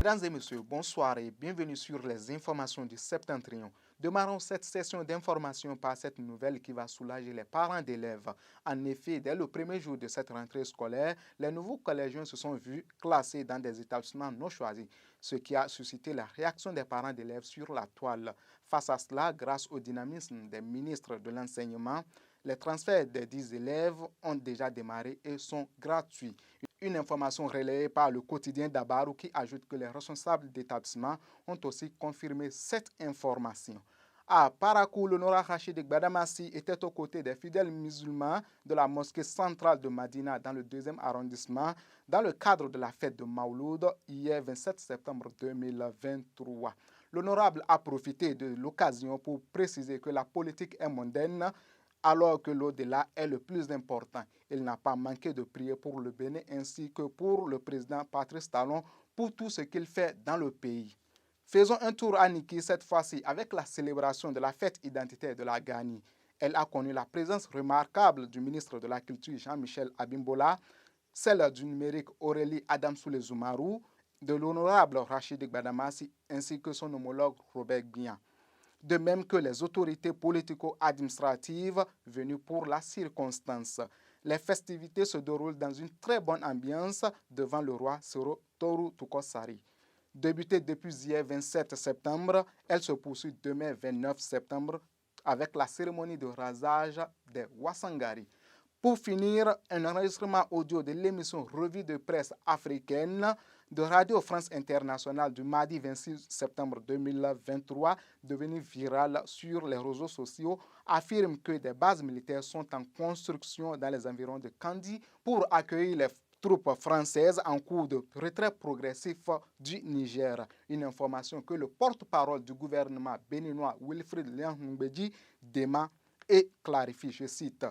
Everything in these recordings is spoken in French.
Mesdames et messieurs, bonsoir et bienvenue sur les informations du Septentrion. Démarrons cette session d'information par cette nouvelle qui va soulager les parents d'élèves. En effet, dès le premier jour de cette rentrée scolaire, les nouveaux collégiens se sont vus classés dans des établissements non choisis, ce qui a suscité la réaction des parents d'élèves sur la toile. Face à cela, grâce au dynamisme des ministres de l'enseignement, les transferts des 10 élèves ont déjà démarré et sont gratuits. Une information relayée par le quotidien d'Abarou qui ajoute que les responsables d'établissement ont aussi confirmé cette information. À Parakou, l'honorable Rachid Gbadamassi était aux côtés des fidèles musulmans de la mosquée centrale de Madina dans le 2e arrondissement dans le cadre de la fête de Mauloud hier 27 septembre 2023. L'honorable a profité de l'occasion pour préciser que la politique est mondaine alors que l'au-delà est le plus important. Il n'a pas manqué de prier pour le Bénin ainsi que pour le président Patrice Talon pour tout ce qu'il fait dans le pays. Faisons un tour à Niki cette fois-ci avec la célébration de la fête identitaire de la Gani. Elle a connu la présence remarquable du ministre de la Culture Jean-Michel Abimbola, celle du numérique Aurélie Adamsoule-Zoumarou, de l'honorable Rachid Gbadamassi ainsi que son homologue Robert Bian. De même que les autorités politico-administratives venues pour la circonstance. Les festivités se déroulent dans une très bonne ambiance devant le roi Soro Toru Tukosari. Débutée depuis hier 27 septembre, elle se poursuit demain 29 septembre avec la cérémonie de rasage des Wasangari. Pour finir, un enregistrement audio de l'émission Revue de presse africaine de Radio France Internationale du mardi 26 septembre 2023, devenu viral sur les réseaux sociaux, affirme que des bases militaires sont en construction dans les environs de Kandi pour accueillir les troupes françaises en cours de retrait progressif du Niger. Une information que le porte-parole du gouvernement béninois Wilfried Liangbedi dément et clarifie, je cite.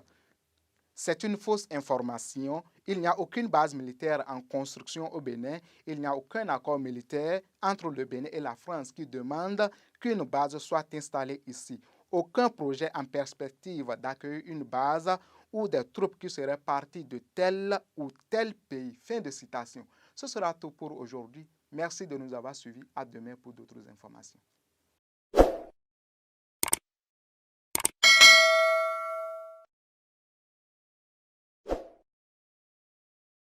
C'est une fausse information. Il n'y a aucune base militaire en construction au Bénin. Il n'y a aucun accord militaire entre le Bénin et la France qui demande qu'une base soit installée ici. Aucun projet en perspective d'accueillir une base ou des troupes qui seraient parties de tel ou tel pays. Fin de citation. Ce sera tout pour aujourd'hui. Merci de nous avoir suivis. À demain pour d'autres informations.